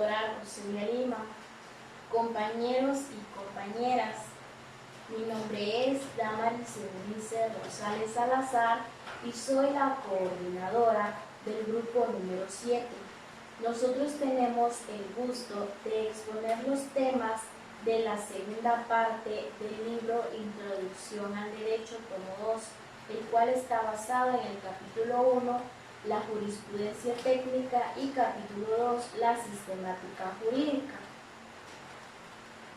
doctora Roselia Lima, compañeros y compañeras. Mi nombre es Damaris Eunice Rosales Salazar y soy la coordinadora del grupo número 7. Nosotros tenemos el gusto de exponer los temas de la segunda parte del libro Introducción al Derecho, tomo 2, el cual está basado en el capítulo 1, la jurisprudencia técnica, y capítulo 2, la sistemática jurídica.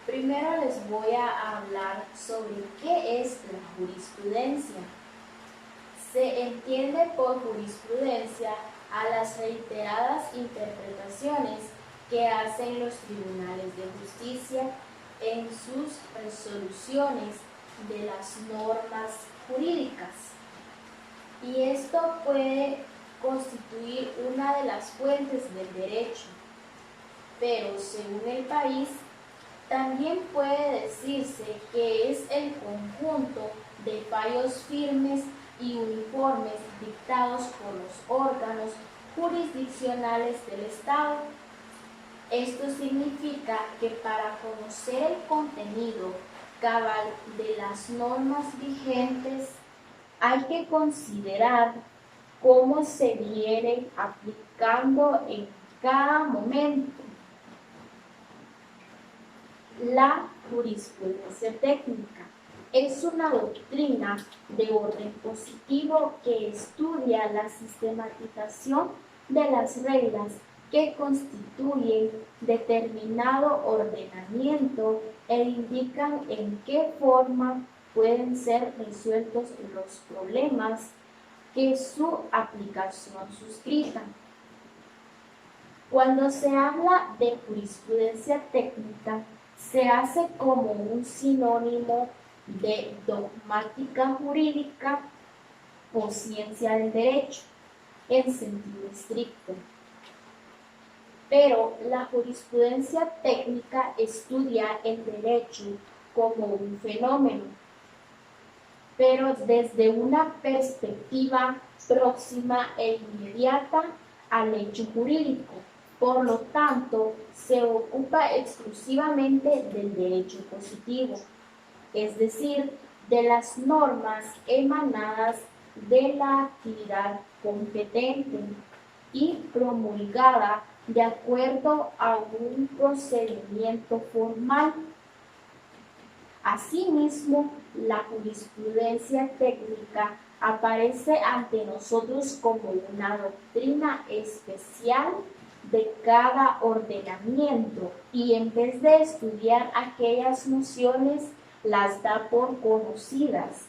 Primero les voy a hablar sobre qué es la jurisprudencia. Se entiende por jurisprudencia a las reiteradas interpretaciones que hacen los tribunales de justicia en sus resoluciones de las normas jurídicas. Y esto puede constituir una de las fuentes del derecho, pero según el país, también puede decirse que es el conjunto de fallos firmes y uniformes dictados por los órganos jurisdiccionales del Estado. Esto significa que para conocer el contenido cabal de las normas vigentes hay que considerar cómo se viene aplicando en cada momento. La jurisprudencia técnica es una doctrina de orden positivo que estudia la sistematización de las reglas que constituyen determinado ordenamiento e indican en qué forma pueden ser resueltos los problemas que su aplicación suscita. Cuando se habla de jurisprudencia técnica, se hace como un sinónimo de dogmática jurídica o ciencia del derecho en sentido estricto. Pero la jurisprudencia técnica estudia el derecho como un fenómeno, pero desde una perspectiva próxima e inmediata al hecho jurídico. Por lo tanto, se ocupa exclusivamente del derecho positivo, es decir, de las normas emanadas de la actividad competente y promulgada de acuerdo a un procedimiento formal. Asimismo, la jurisprudencia técnica aparece ante nosotros como una doctrina especial de cada ordenamiento y en vez de estudiar aquellas nociones, las da por conocidas,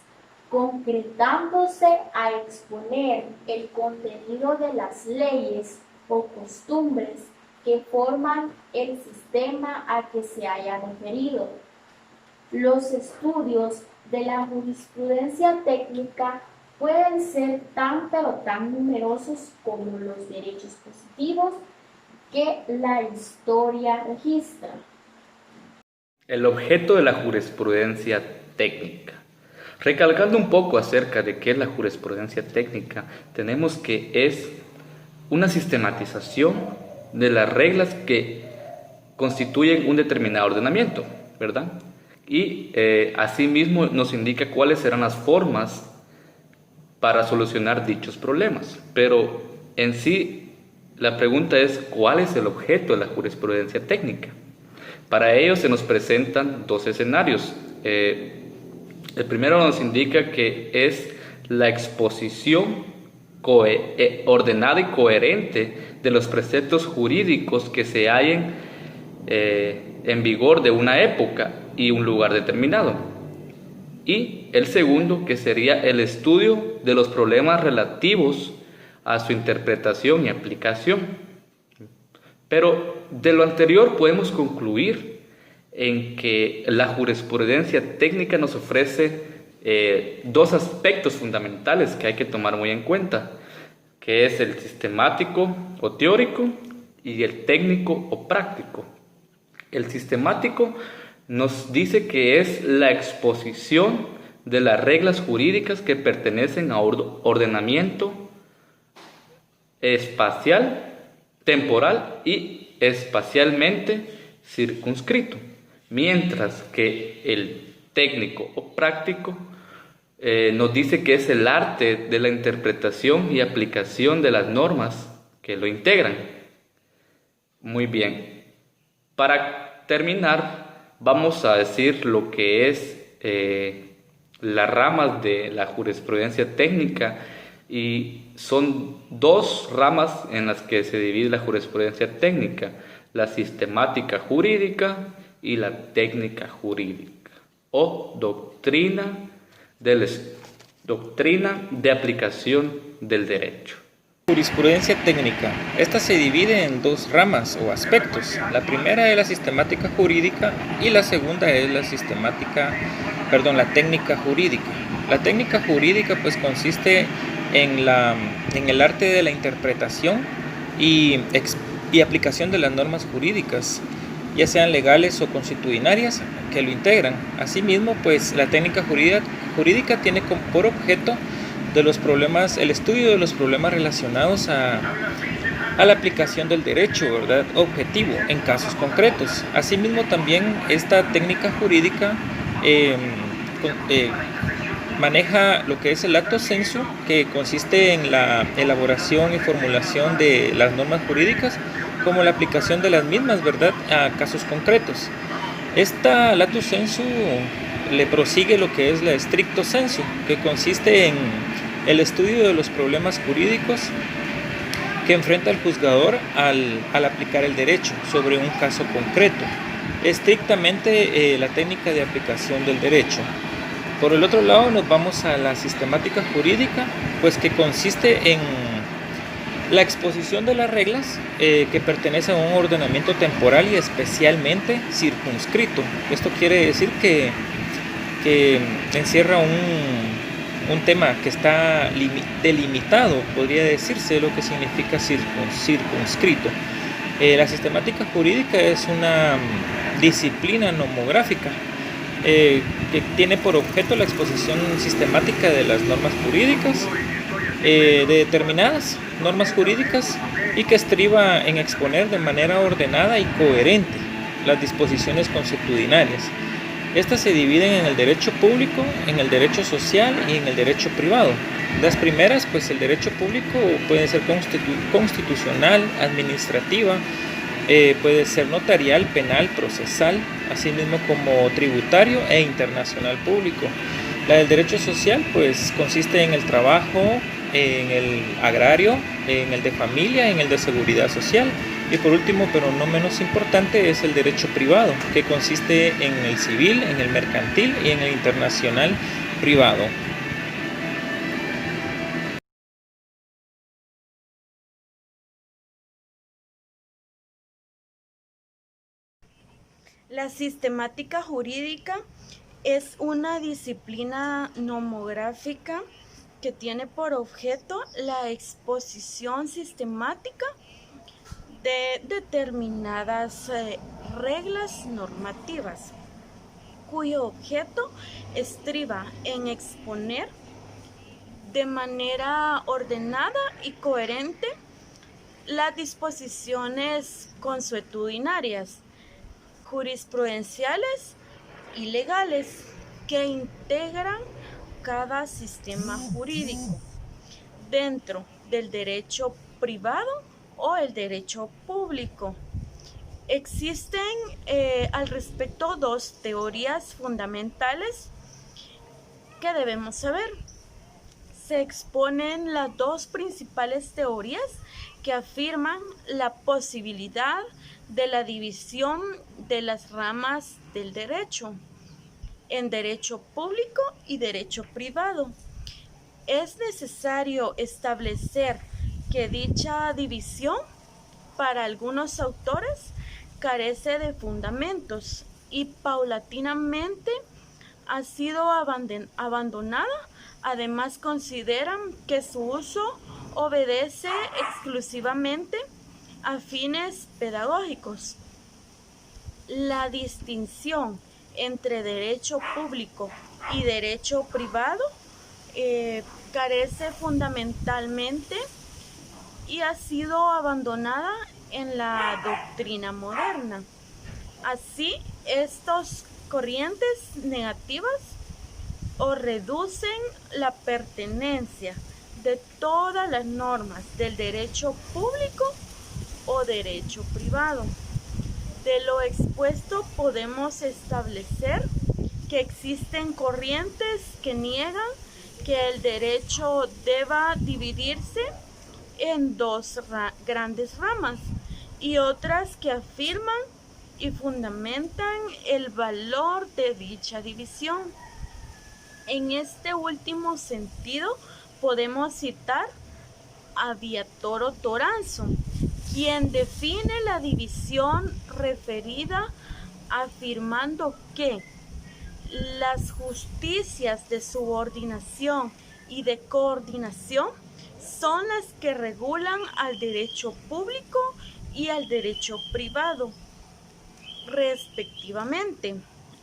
concretándose a exponer el contenido de las leyes o costumbres que forman el sistema a que se haya referido. Los estudios de la jurisprudencia técnica pueden ser pero tan numerosos como los derechos positivos que la historia registra. El objeto de la jurisprudencia técnica. Recalcando un poco acerca de qué es la jurisprudencia técnica, tenemos que es una sistematización de las reglas que constituyen un determinado ordenamiento, ¿verdad? Y asimismo nos indica cuáles serán las formas para solucionar dichos problemas. Pero en sí, la pregunta es, ¿cuál es el objeto de la jurisprudencia técnica? Para ello se nos presentan dos escenarios. El primero nos indica que es la exposición ordenada y coherente de los preceptos jurídicos que se hallen en vigor de una época y un lugar determinado. Y el segundo, que sería el estudio de los problemas relativos a su interpretación y aplicación. Pero de lo anterior podemos concluir en que la jurisprudencia técnica nos ofrece dos aspectos fundamentales que hay que tomar muy en cuenta, que es el sistemático o teórico y el técnico o práctico. El sistemático nos dice que es la exposición de las reglas jurídicas que pertenecen a ordenamiento espacial, temporal y espacialmente circunscrito, mientras que el técnico o práctico nos dice que es el arte de la interpretación y aplicación de las normas que lo integran. Muy bien. Para terminar, vamos a decir lo que es las ramas de la jurisprudencia técnica, y son dos ramas en las que se divide la jurisprudencia técnica: la sistemática jurídica y la técnica jurídica, o doctrina de aplicación del derecho. Jurisprudencia técnica. Esta se divide en dos ramas o aspectos. La primera es la sistemática jurídica y la segunda es la técnica jurídica. La técnica jurídica pues consiste en el arte de la interpretación y aplicación de las normas jurídicas, ya sean legales o consuetudinarias, que lo integran. Asimismo, pues la técnica jurídica tiene por objeto el estudio de los problemas relacionados a la aplicación del derecho, ¿verdad?, objetivo en casos concretos. Asimismo, también esta técnica jurídica maneja lo que es el acto sensu, que consiste en la elaboración y formulación de las normas jurídicas, como la aplicación de las mismas, ¿verdad?, a casos concretos. Esta lato sensu le prosigue lo que es la stricto sensu, que consiste en el estudio de los problemas jurídicos que enfrenta el juzgador al aplicar el derecho sobre un caso concreto, estrictamente la técnica de aplicación del derecho. Por el otro lado, nos vamos a la sistemática jurídica, pues que consiste en la exposición de las reglas que pertenecen a un ordenamiento temporal y especialmente circunscrito. Esto quiere decir que encierra un tema que está delimitado, podría decirse, lo que significa circunscrito. La sistemática jurídica es una disciplina nomográfica que tiene por objeto la exposición sistemática de las normas jurídicas, de determinadas normas jurídicas, y que estriba en exponer de manera ordenada y coherente las disposiciones consuetudinarias. Estas se dividen en el derecho público, en el derecho social y en el derecho privado. Las primeras, pues el derecho público puede ser constitucional, administrativa, puede ser notarial, penal, procesal, así mismo como tributario e internacional público. La del derecho social pues consiste en el trabajo, en el agrario, en el de familia, en el de seguridad social. Y por último, pero no menos importante, es el derecho privado, que consiste en el civil, en el mercantil y en el internacional privado. La sistemática jurídica es una disciplina nomográfica que tiene por objeto la exposición sistemática de determinadas reglas normativas, cuyo objeto estriba en exponer de manera ordenada y coherente las disposiciones consuetudinarias, jurisprudenciales y legales que integran cada sistema jurídico dentro del derecho privado o el derecho público. Existen al respecto dos teorías fundamentales que debemos saber. Se exponen las dos principales teorías que afirman la posibilidad de la división de las ramas del derecho en derecho público y derecho privado. Es necesario establecer que dicha división, para algunos autores, carece de fundamentos y paulatinamente ha sido abandonada. Además, consideran que su uso obedece exclusivamente a fines pedagógicos. La distinción entre derecho público y derecho privado carece fundamentalmente y ha sido abandonada en la doctrina moderna. Así, estas corrientes negativas o reducen la pertenencia de todas las normas del derecho público o derecho privado. De lo expuesto podemos establecer que existen corrientes que niegan que el derecho deba dividirse en dos grandes ramas y otras que afirman y fundamentan el valor de dicha división. En este último sentido, podemos citar a Viattoro Toranzo, quien define la división referida afirmando que las justicias de subordinación y de coordinación son las que regulan al derecho público y al derecho privado, respectivamente.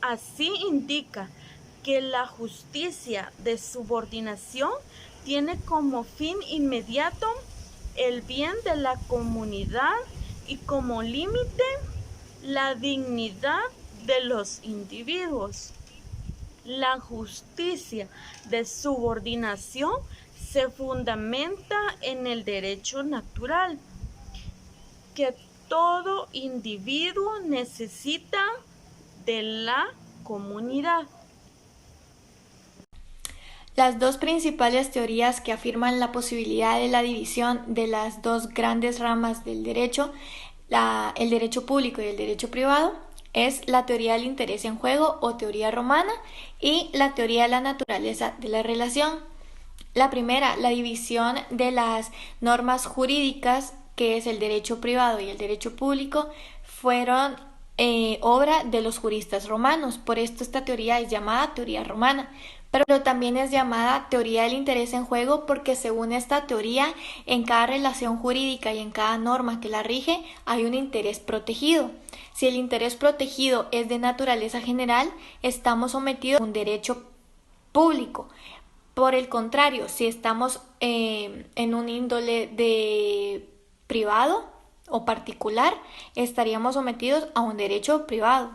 Así indica que la justicia de subordinación tiene como fin inmediato el bien de la comunidad y como límite la dignidad de los individuos. La justicia de subordinación se fundamenta en el derecho natural que todo individuo necesita de la comunidad. Las dos principales teorías que afirman la posibilidad de la división de las dos grandes ramas del derecho, el derecho público y el derecho privado, es la teoría del interés en juego o teoría romana y la teoría de la naturaleza de la relación. La primera, la división de las normas jurídicas, que es el derecho privado y el derecho público, fueron obra de los juristas romanos. Por esto esta teoría es llamada teoría romana. Pero también es llamada teoría del interés en juego porque según esta teoría, en cada relación jurídica y en cada norma que la rige hay un interés protegido. Si el interés protegido es de naturaleza general, estamos sometidos a un derecho público. Por el contrario, si estamos en un índole de privado o particular, estaríamos sometidos a un derecho privado.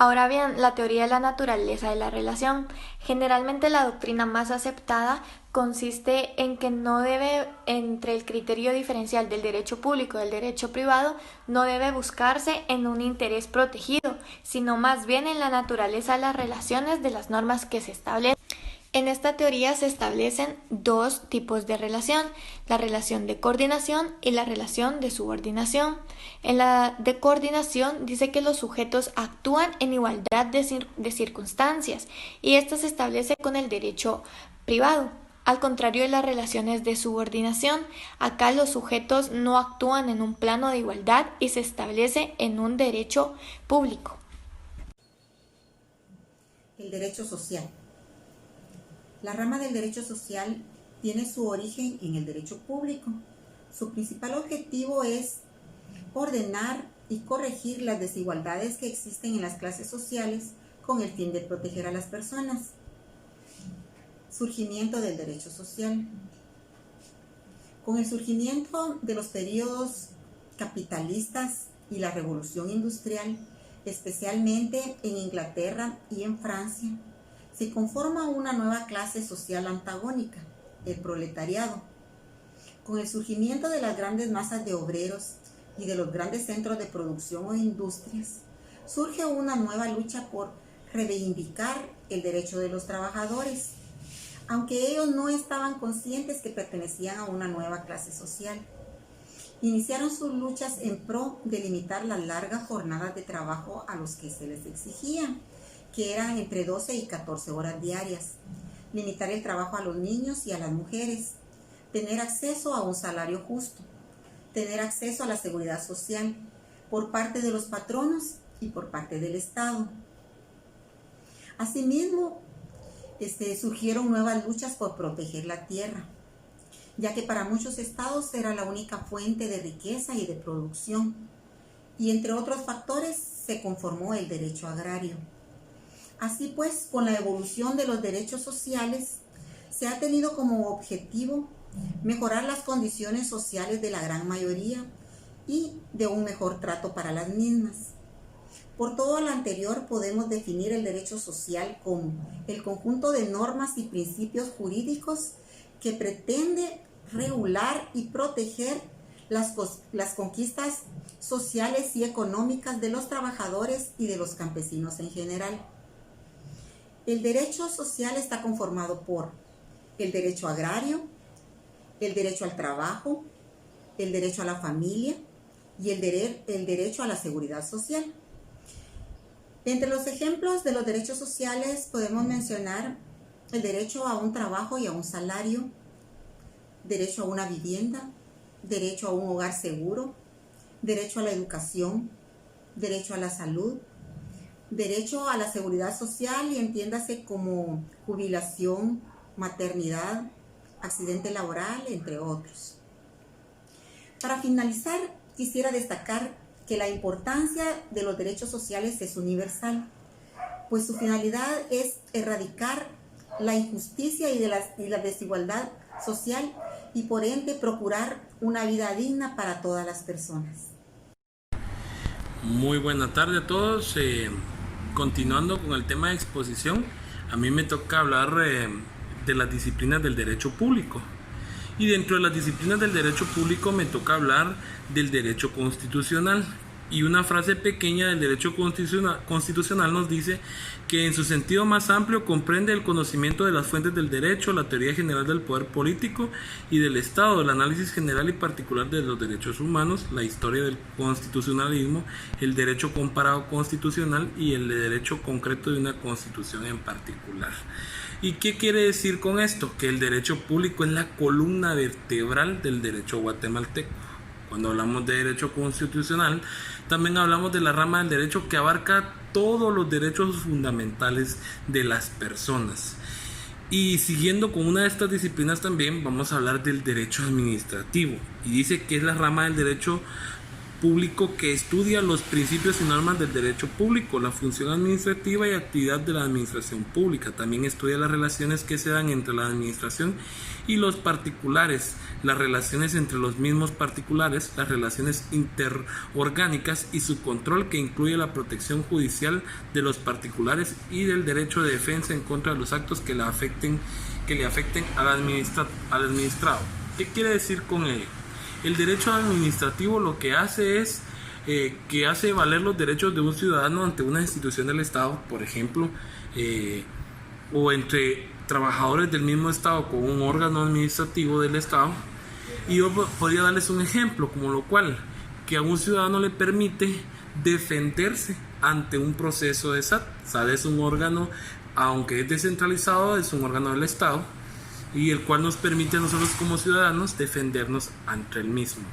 Ahora bien, la teoría de la naturaleza de la relación. Generalmente la doctrina más aceptada consiste en que no debe, entre el criterio diferencial del derecho público y del derecho privado, no debe buscarse en un interés protegido, sino más bien en la naturaleza de las relaciones de las normas que se establecen. En esta teoría se establecen dos tipos de relación, la relación de coordinación y la relación de subordinación. En la de coordinación dice que los sujetos actúan en igualdad de circunstancias y esto se establece con el derecho privado. Al contrario de las relaciones de subordinación, acá los sujetos no actúan en un plano de igualdad y se establece en un derecho público. El derecho social. La rama del derecho social tiene su origen en el derecho público. Su principal objetivo es ordenar y corregir las desigualdades que existen en las clases sociales con el fin de proteger a las personas. Surgimiento del derecho social. Con el surgimiento de los periodos capitalistas y la revolución industrial, especialmente en Inglaterra y en Francia, se conforma una nueva clase social antagónica, el proletariado. Con el surgimiento de las grandes masas de obreros y de los grandes centros de producción o industrias, surge una nueva lucha por reivindicar el derecho de los trabajadores, aunque ellos no estaban conscientes que pertenecían a una nueva clase social. Iniciaron sus luchas en pro de limitar las largas jornadas de trabajo a los que se les exigían, que eran entre 12 y 14 horas diarias, limitar el trabajo a los niños y a las mujeres, tener acceso a un salario justo, tener acceso a la seguridad social por parte de los patronos y por parte del Estado. Asimismo, surgieron nuevas luchas por proteger la tierra, ya que para muchos estados era la única fuente de riqueza y de producción, y entre otros factores se conformó el derecho agrario. Así pues, con la evolución de los derechos sociales, se ha tenido como objetivo mejorar las condiciones sociales de la gran mayoría y de un mejor trato para las mismas. Por todo lo anterior, podemos definir el derecho social como el conjunto de normas y principios jurídicos que pretende regular y proteger las conquistas sociales y económicas de los trabajadores y de los campesinos en general. El derecho social está conformado por el derecho agrario, el derecho al trabajo, el derecho a la familia y el derecho a la seguridad social. Entre los ejemplos de los derechos sociales podemos mencionar el derecho a un trabajo y a un salario, derecho a una vivienda, derecho a un hogar seguro, derecho a la educación, derecho a la salud, derecho a la seguridad social y entiéndase como jubilación, maternidad, accidente laboral, entre otros. Para finalizar, quisiera destacar que la importancia de los derechos sociales es universal, pues su finalidad es erradicar la injusticia y la desigualdad social y por ende procurar una vida digna para todas las personas. Muy buena tarde a todos. Continuando con el tema de exposición, a mí me toca hablar de las disciplinas del derecho público. Y dentro de las disciplinas del derecho público me toca hablar del derecho constitucional. Y una frase pequeña del derecho constitucional nos dice que en su sentido más amplio comprende el conocimiento de las fuentes del derecho, la teoría general del poder político y del Estado, el análisis general y particular de los derechos humanos, la historia del constitucionalismo, el derecho comparado constitucional y el derecho concreto de una constitución en particular. ¿Y qué quiere decir con esto? Que el derecho público es la columna vertebral del derecho guatemalteco. Cuando hablamos de derecho constitucional, también hablamos de la rama del derecho que abarca todos los derechos fundamentales de las personas. Y siguiendo con una de estas disciplinas también vamos a hablar del derecho administrativo. Y dice que es la rama del derecho público que estudia los principios y normas del derecho público, la función administrativa y actividad de la administración pública. También estudia las relaciones que se dan entre la administración y los particulares, las relaciones entre los mismos particulares, las relaciones interorgánicas y su control, que incluye la protección judicial de los particulares y del derecho de defensa en contra de los actos que le afecten al administrado. ¿Qué quiere decir con ello? El derecho administrativo lo que hace es que hace valer los derechos de un ciudadano ante una institución del Estado, por ejemplo, o entre trabajadores del mismo Estado con un órgano administrativo del Estado. Y yo podría darles un ejemplo, como lo cual, que a un ciudadano le permite defenderse ante un proceso de SAT. SAT es un órgano, aunque es descentralizado, es un órgano del Estado, y el cual nos permite a nosotros como ciudadanos defendernos ante el mismo.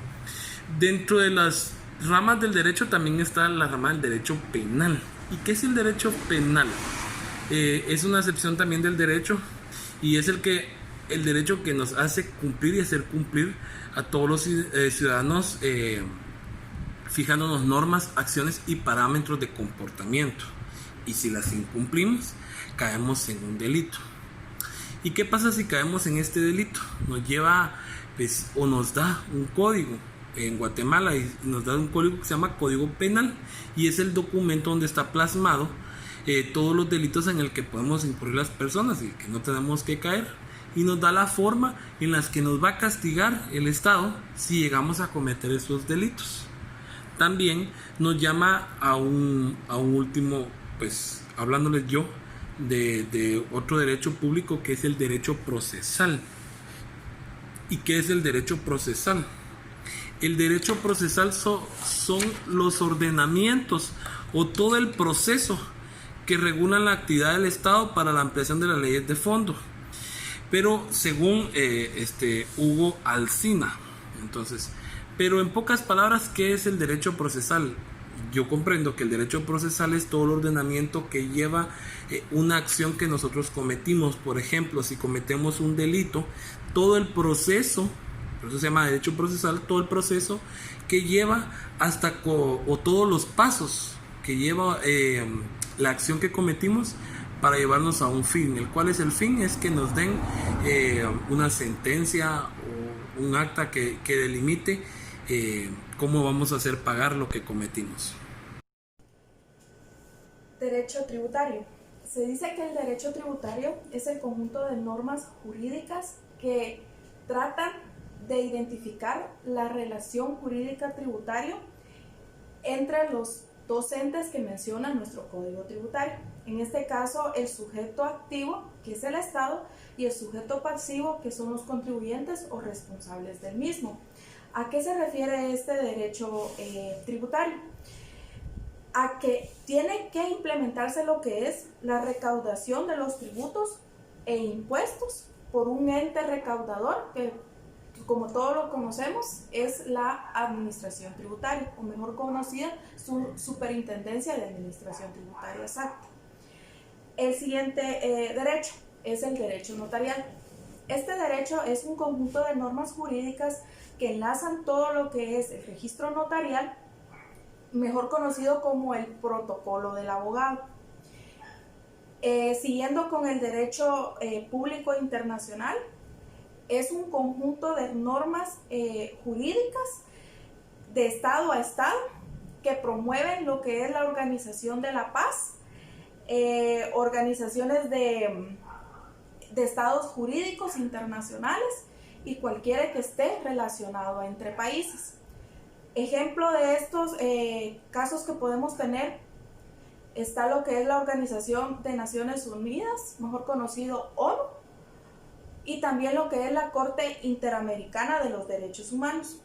Dentro de las ramas del derecho también está la rama del derecho penal. ¿Y qué es el derecho penal? Es una acepción también del derecho y es el derecho que nos hace cumplir y hacer cumplir a todos los ciudadanos, fijándonos normas, acciones y parámetros de comportamiento. Y si las incumplimos, caemos en un delito. ¿Y qué pasa si caemos en este delito? Nos lleva, o nos da un código en Guatemala, y nos da un código que se llama Código Penal, y es el documento donde está plasmado todos los delitos en el que podemos incurrir las personas y que no tenemos que caer, y nos da la forma en las que nos va a castigar el Estado si llegamos a cometer esos delitos. También nos llama a un último, hablándoles yo de otro derecho público, que es el derecho procesal. ¿Y qué es el derecho procesal? El derecho procesal son los ordenamientos o todo el proceso que regulan la actividad del Estado para la ampliación de las leyes de fondo, pero según Hugo Alsina. Entonces, pero en pocas palabras, ¿qué es el derecho procesal? Yo comprendo que el derecho procesal es todo el ordenamiento que lleva una acción que nosotros cometimos. Por ejemplo, si cometemos un delito, todo el proceso, por eso se llama derecho procesal, todo el proceso que lleva o todos los pasos que lleva la acción que cometimos para llevarnos a un fin. ¿El cuál es el fin? Es que nos den una sentencia o un acta que delimite cómo vamos a hacer pagar lo que cometimos. Derecho tributario. Se dice que el derecho tributario es el conjunto de normas jurídicas que tratan de identificar la relación jurídica tributaria entre los dos entes que menciona nuestro Código Tributario. En este caso, el sujeto activo, que es el Estado, y el sujeto pasivo, que son los contribuyentes o responsables del mismo. ¿A qué se refiere este derecho tributario? A que tiene que implementarse lo que es la recaudación de los tributos e impuestos por un ente recaudador que, como todos lo conocemos, es la Administración Tributaria, o mejor conocida, su Superintendencia de Administración Tributaria Exacta. El siguiente derecho es el derecho notarial. Este derecho es un conjunto de normas jurídicas que enlazan todo lo que es el registro notarial, mejor conocido como el protocolo del abogado. Siguiendo con el derecho público internacional, es un conjunto de normas jurídicas de Estado a Estado que promueven lo que es la organización de la paz, organizaciones de estados jurídicos internacionales y cualquiera que esté relacionado entre países. Ejemplo de estos casos que podemos tener está lo que es la Organización de Naciones Unidas, mejor conocido ONU, y también lo que es la Corte Interamericana de los Derechos Humanos,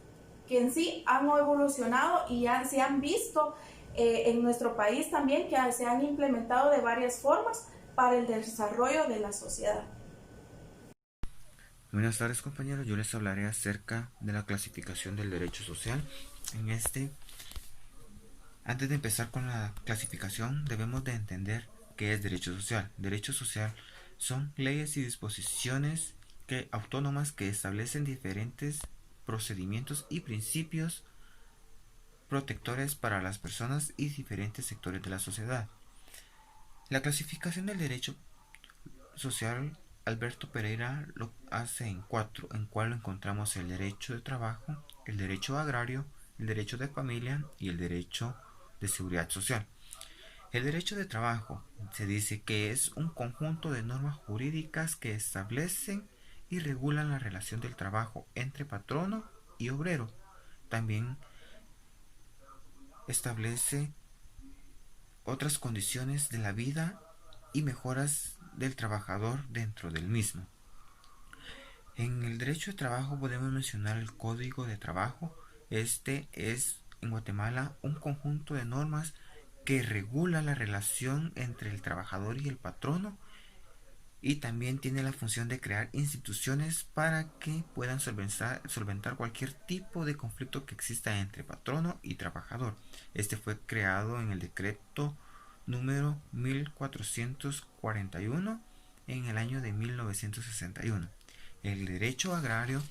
que en sí han evolucionado y ya se han visto en nuestro país también, que se han implementado de varias formas para el desarrollo de la sociedad. Buenas tardes, compañeros, yo les hablaré acerca de la clasificación del derecho social. Antes de empezar con la clasificación, debemos de entender qué es derecho social. Derecho social son leyes y disposiciones autónomas que establecen diferentes procedimientos y principios protectores para las personas y diferentes sectores de la sociedad. La clasificación del derecho social, Alberto Pereira lo hace en 4, en cual encontramos el derecho de trabajo, el derecho agrario, el derecho de familia y el derecho de seguridad social. El derecho de trabajo se dice que es un conjunto de normas jurídicas que establecen y regulan la relación del trabajo entre patrono y obrero. También establece otras condiciones de la vida y mejoras del trabajador dentro del mismo. En el derecho de trabajo podemos mencionar el Código de Trabajo. Este es en Guatemala un conjunto de normas que regula la relación entre el trabajador y el patrono, y también tiene la función de crear instituciones para que puedan solventar cualquier tipo de conflicto que exista entre patrono y trabajador. Este fue creado en el decreto número 1441 en el año de 1961. El derecho agrario,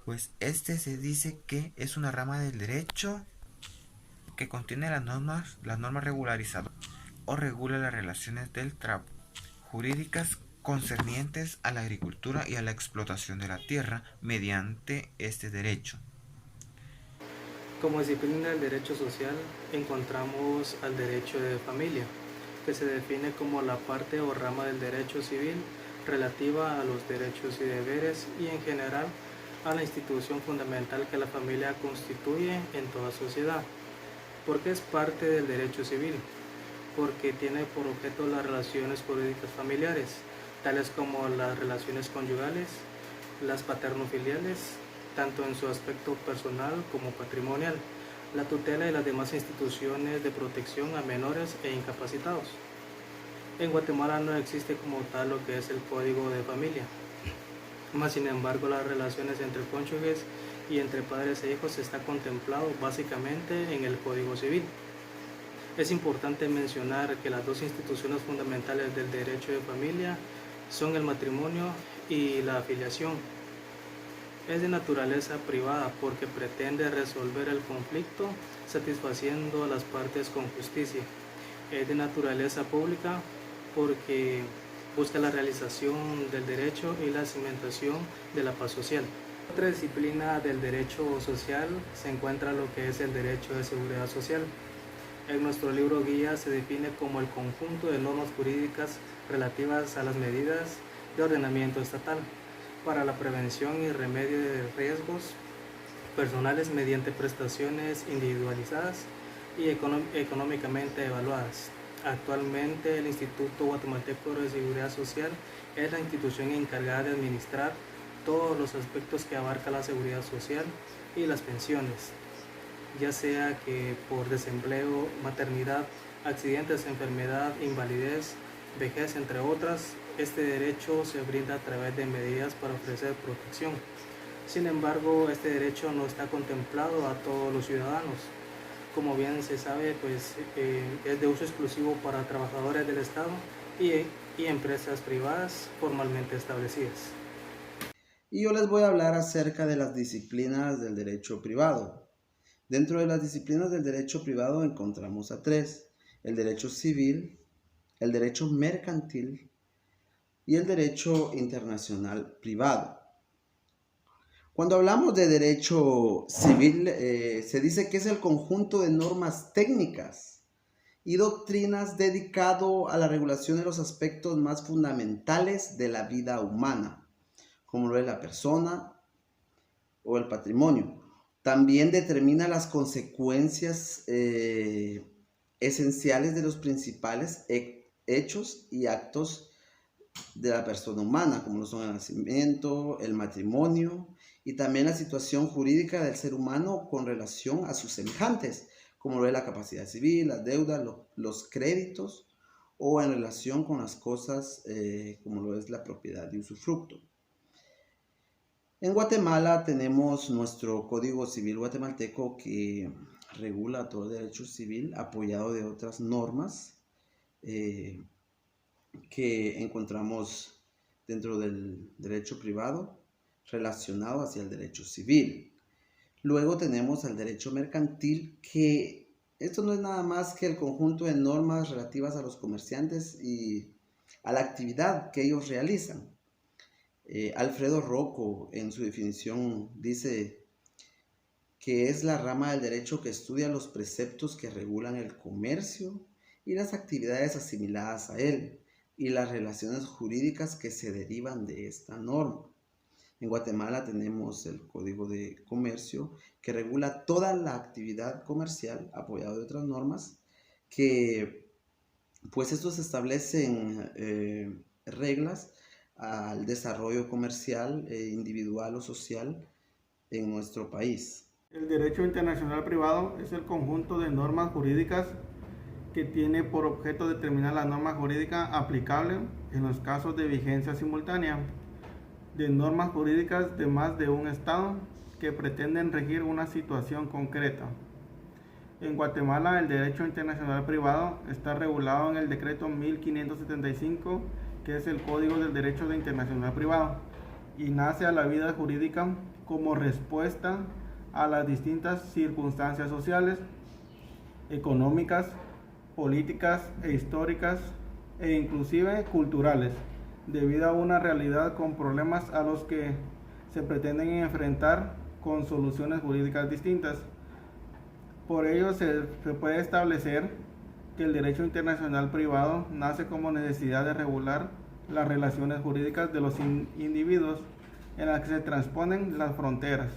pues este se dice que es una rama del derecho que contiene las normas regularizadoras o regula las relaciones del trabajo jurídicas concernientes a la agricultura y a la explotación de la tierra mediante este derecho. Como disciplina del derecho social encontramos al derecho de familia, que se define como la parte o rama del derecho civil relativa a los derechos y deberes y en general a la institución fundamental que la familia constituye en toda sociedad. ¿Por qué es parte del derecho civil? Porque tiene por objeto las relaciones jurídicas familiares, tales como las relaciones conyugales, las paterno-filiales, tanto en su aspecto personal como patrimonial, la tutela y las demás instituciones de protección a menores e incapacitados. En Guatemala no existe como tal lo que es el Código de Familia, más sin embargo las relaciones entre cónyuges y entre padres e hijos está contemplado básicamente en el Código Civil. Es importante mencionar que las dos instituciones fundamentales del derecho de familia son el matrimonio y la afiliación. Es de naturaleza privada porque pretende resolver el conflicto satisfaciendo a las partes con justicia. Es de naturaleza pública porque busca la realización del derecho y la cimentación de la paz social. Otra disciplina del derecho social se encuentra lo que es el derecho de seguridad social. En nuestro libro guía se define como el conjunto de normas jurídicas relativas a las medidas de ordenamiento estatal para la prevención y remedio de riesgos personales mediante prestaciones individualizadas y económicamente evaluadas. Actualmente el Instituto Guatemalteco de Seguridad Social es la institución encargada de administrar todos los aspectos que abarca la seguridad social y las pensiones, ya sea que por desempleo, maternidad, accidentes, enfermedad, invalidez, vejez, entre otras. Este derecho se brinda a través de medidas para ofrecer protección. Sin embargo, este derecho no está contemplado a todos los ciudadanos. Como bien se sabe, es de uso exclusivo para trabajadores del Estado y empresas privadas formalmente establecidas. Y yo les voy a hablar acerca de las disciplinas del derecho privado. Dentro de las disciplinas del derecho privado encontramos a tres: el derecho civil, el derecho mercantil y el derecho internacional privado. Cuando hablamos de derecho civil, se dice que es el conjunto de normas técnicas y doctrinas dedicado a la regulación de los aspectos más fundamentales de la vida humana, como lo es la persona o el patrimonio. También determina las consecuencias esenciales de los principales hechos y actos de la persona humana, como lo son el nacimiento, el matrimonio, y también la situación jurídica del ser humano con relación a sus semejantes, como lo es la capacidad civil, las deudas, los créditos, o en relación con las cosas como lo es la propiedad y usufructo. En Guatemala tenemos nuestro Código Civil guatemalteco que regula todo el derecho civil, apoyado de otras normas que encontramos dentro del derecho privado relacionado hacia el derecho civil. Luego tenemos el derecho mercantil, que esto no es nada más que el conjunto de normas relativas a los comerciantes y a la actividad que ellos realizan. Alfredo Rocco, en su definición, dice que es la rama del derecho que estudia los preceptos que regulan el comercio y las actividades asimiladas a él y las relaciones jurídicas que se derivan de esta norma. En Guatemala tenemos el Código de Comercio, que regula toda la actividad comercial, apoyado de otras normas, que pues estos establecen reglas al desarrollo comercial, individual o social en nuestro país. El derecho internacional privado es el conjunto de normas jurídicas que tiene por objeto determinar la norma jurídica aplicable en los casos de vigencia simultánea de normas jurídicas de más de un estado que pretenden regir una situación concreta. En Guatemala, el derecho internacional privado está regulado en el decreto 1575, que es el Código del Derecho Internacional Privado, y nace a la vida jurídica como respuesta a las distintas circunstancias sociales, económicas, políticas e históricas e inclusive culturales, debido a una realidad con problemas a los que se pretenden enfrentar con soluciones jurídicas distintas. Por ello se puede establecer que el derecho internacional privado nace como necesidad de regular las relaciones jurídicas de los individuos en las que se transponen las fronteras.